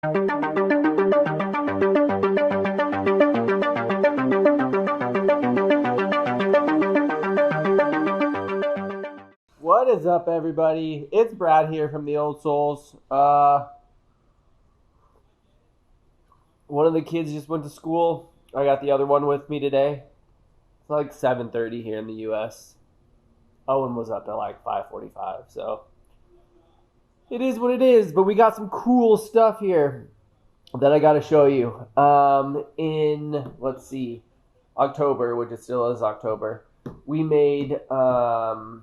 What is up, everybody? It's Brad here from the OldSols. One of the kids just went to school. I got the other one with me today. It's like 7:30 here in the U.S. Owen was up at like 5:45, so it is what it is. But we got some cool stuff here that I got to show you. In, let's see, October, which it still is October, we made a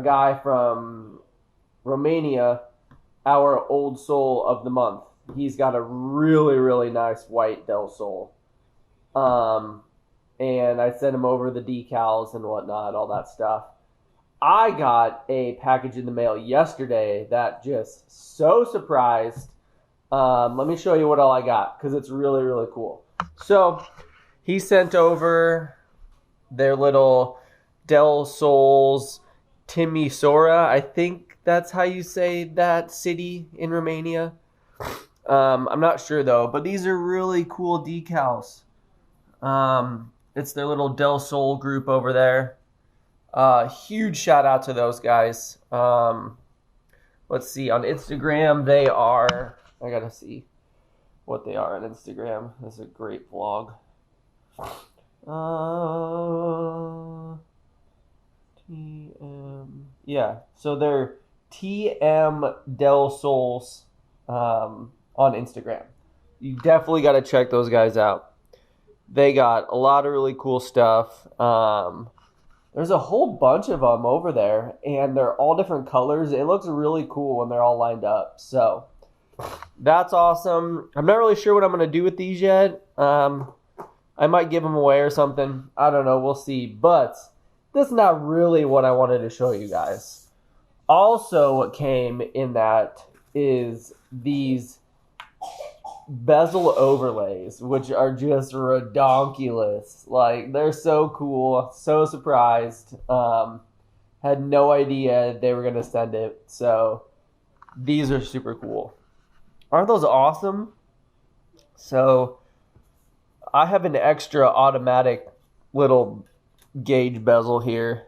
guy from Romania our OldSol of the month. He's got a really, really nice white decals. And I sent him over the decals and whatnot, all that stuff. I got a package in the mail yesterday that just so surprised. Let me show you what all I got, because it's really, really cool. So he sent over their little decals Timisoara. I think that's how you say that city in Romania. I'm not sure though, but these are really cool decals. It's their little decals group over there. Huge shout out to those guys. Let's see, on Instagram they are, I gotta see what they are on Instagram. This is a great vlog. Yeah, so they're tmdelsols on Instagram. You definitely got to check those guys out. They got a lot of really cool stuff. There's a whole bunch of them over there, and they're all different colors. It looks really cool when they're all lined up. So that's awesome. I'm not really sure what I'm going to do with these yet. I might give them away or something. I don't know. We'll see. But that's not really what I wanted to show you guys. Also, what came in that is these bezel overlays, which are just redonkulous. Like, they're so cool. So surprised. Had no idea they were going to send it. So, these are super cool. Aren't those awesome? So, I have an extra automatic little gauge bezel here,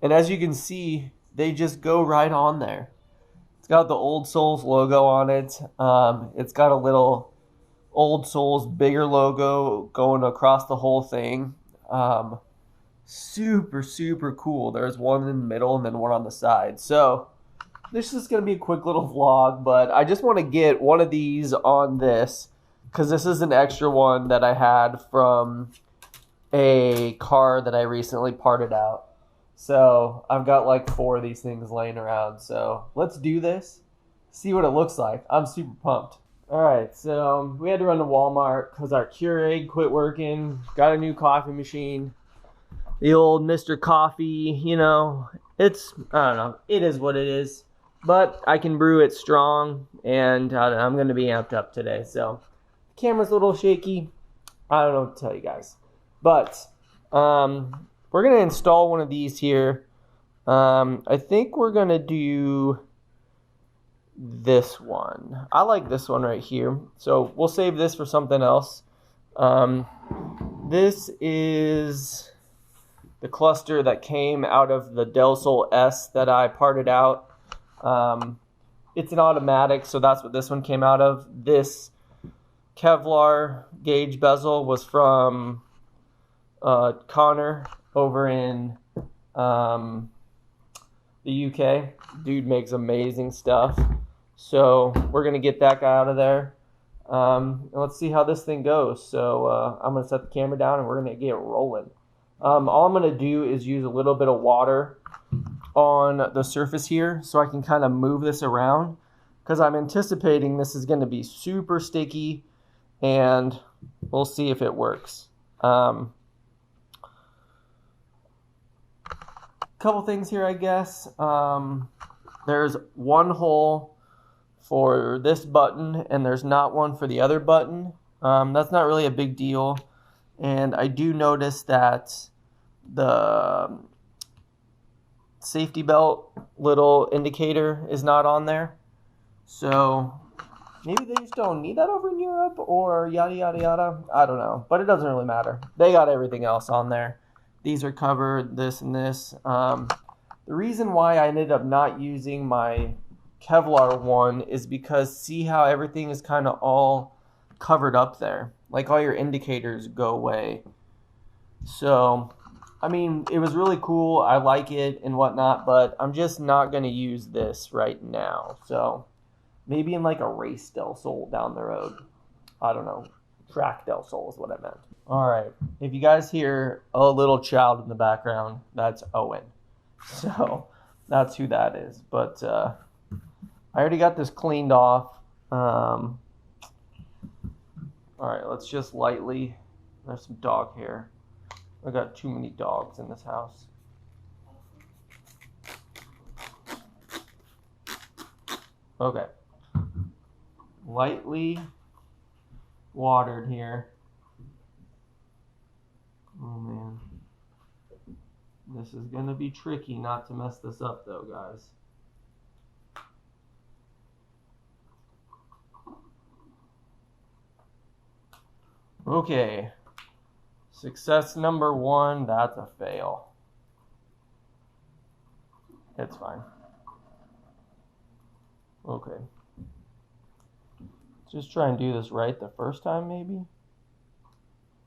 and as you can see, they just go right on there. It's got the OldSols logo on it. It's got a little OldSols bigger logo going across the whole thing. Super, super cool. There's one in the middle and then one on the side. So this is going to be a quick little vlog, but I just want to get one of these on this because this is an extra one that I had from a car that I recently parted out. So I've got like 4 of these things laying around. So let's do this, see what it looks like. I'm super pumped. Alright, so we had to run to Walmart because our Keurig quit working. Got a new coffee machine. The old Mr. Coffee, you know, it's, I don't know, it is what it is. But I can brew it strong, and I'm going to be amped up today. So the camera's a little shaky. I don't know what to tell you guys. But we're going to install one of these here. I think we're going to do this one. I like this one right here. So we'll save this for something else. This is the cluster that came out of the decals S that I parted out. It's an automatic, so that's what this one came out of. This Kevlar gauge bezel was from Connor over in the UK. Dude makes amazing stuff. So we're going to get that guy out of there. And let's see how this thing goes. So I'm going to set the camera down and we're going to get rolling. All I'm going to do is use a little bit of water on the surface here so I can kind of move this around, because I'm anticipating this is going to be super sticky, and we'll see if it works. Couple things here, I guess. There's one hole for this button and there's not one for the other button. That's not really a big deal. And I do notice that the safety belt little indicator is not on there. So Maybe they just don't need that over in Europe or yada, yada, yada. I don't know. But it doesn't really matter. They got everything else on there. These are covered, this and this. The reason why I ended up not using my Kevlar one is because see how everything is kind of all covered up there. Like all your indicators go away. So, I mean, it was really cool. I like it and whatnot, but I'm just not going to use this right now. So, maybe in like a race Del Sol down the road. I don't know. Track Del Sol is what I meant. All right. If you guys hear a little child in the background, that's Owen. So, that's who that is. But I already got this cleaned off. All right. Let's just lightly. There's some dog hair. I got too many dogs in this house. Okay. Lightly watered here. Oh man. This is gonna be tricky not to mess this up though, guys. Okay. Success number 1, that's a fail. It's fine. Okay. Just try and do this right the first time maybe.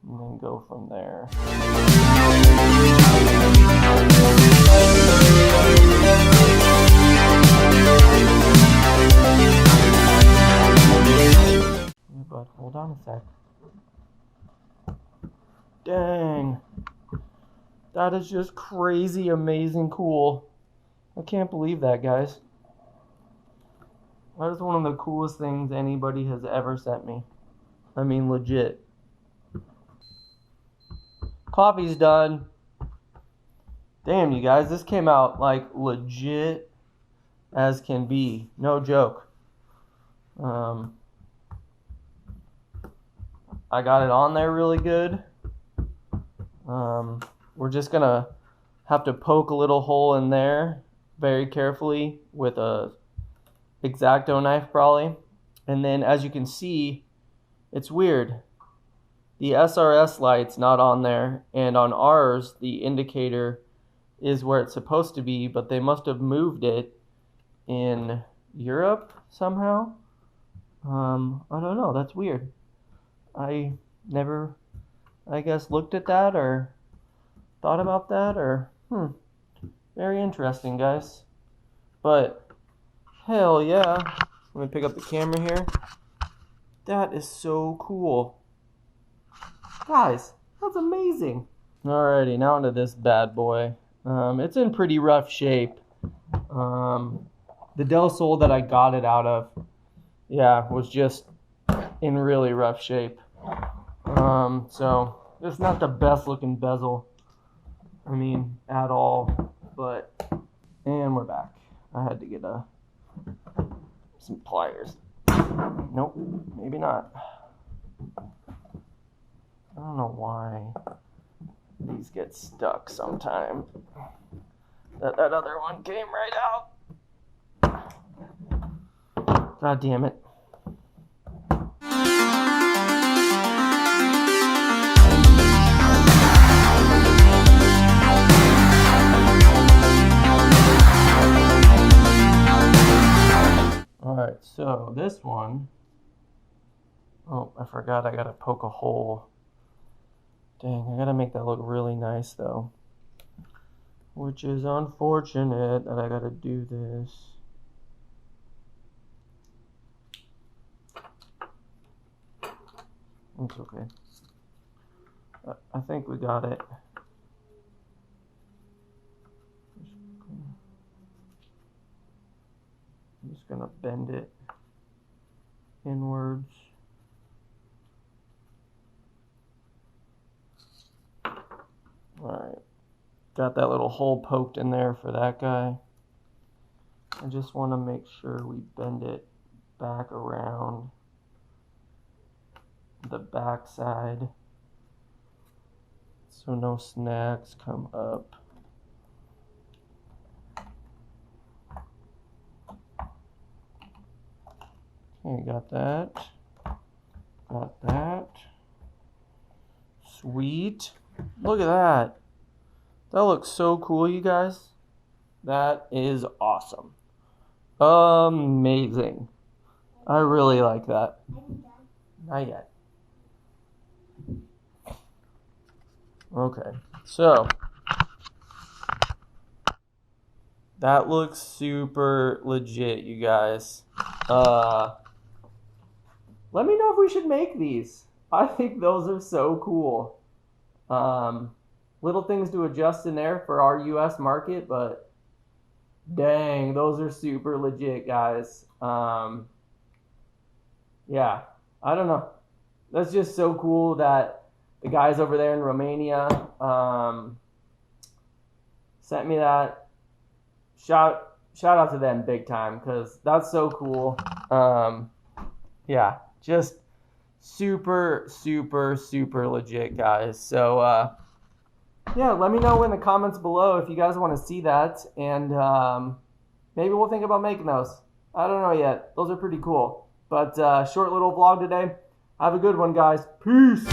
And then go from there. But hold on a sec. Dang. That is just crazy, amazing, cool. I can't believe that, guys. That is one of the coolest things anybody has ever sent me. I mean, legit. Coffee's done. Damn, you guys, this came out like legit as can be. No joke. I got it on there really good. We're just gonna have to poke a little hole in there very carefully with a X-Acto knife probably. And then as you can see, it's weird. The SRS light's not on there, and on ours, the indicator is where it's supposed to be, but they must have moved it in Europe somehow. I don't know, that's weird. I never, I guess, looked at that or thought about that or, very interesting, guys. But, hell yeah. Let me pick up the camera here. That is so cool. Guys, that's amazing. Alrighty, now onto this bad boy. It's in pretty rough shape. The Del Sol that I got it out of, yeah, was just in really rough shape. So it's not the best looking bezel. I mean, at all. But, and we're back. I had to get some pliers. Nope, maybe not. I don't know why these get stuck sometime. That other one came right out. God damn it. Alright, so this one, oh, I forgot I gotta poke a hole. Dang, I gotta make that look really nice though. Which is unfortunate that I gotta do this. It's okay. I think we got it. I'm just gonna bend it inwards. Alright, got that little hole poked in there for that guy. I just want to make sure we bend it back around the back side so no snags come up. Okay, got that. Got that. Sweet. Look at that. That looks so cool, you guys. That is awesome. Amazing. I really like that. Not yet. Okay, so that looks super legit, you guys. Let me know if we should make these. I think those are so cool. Little things to adjust in there for our US market, but dang, those are super legit, guys. Yeah, I don't know. That's just so cool that the guys over there in Romania sent me that. Shout out to them big time, because that's so cool. Yeah, just super legit, guys. So yeah, let me know in the comments below if you guys want to see that, and maybe we'll think about making those. I don't know yet. Those are pretty cool. But short little vlog today. Have a good one, guys. Peace.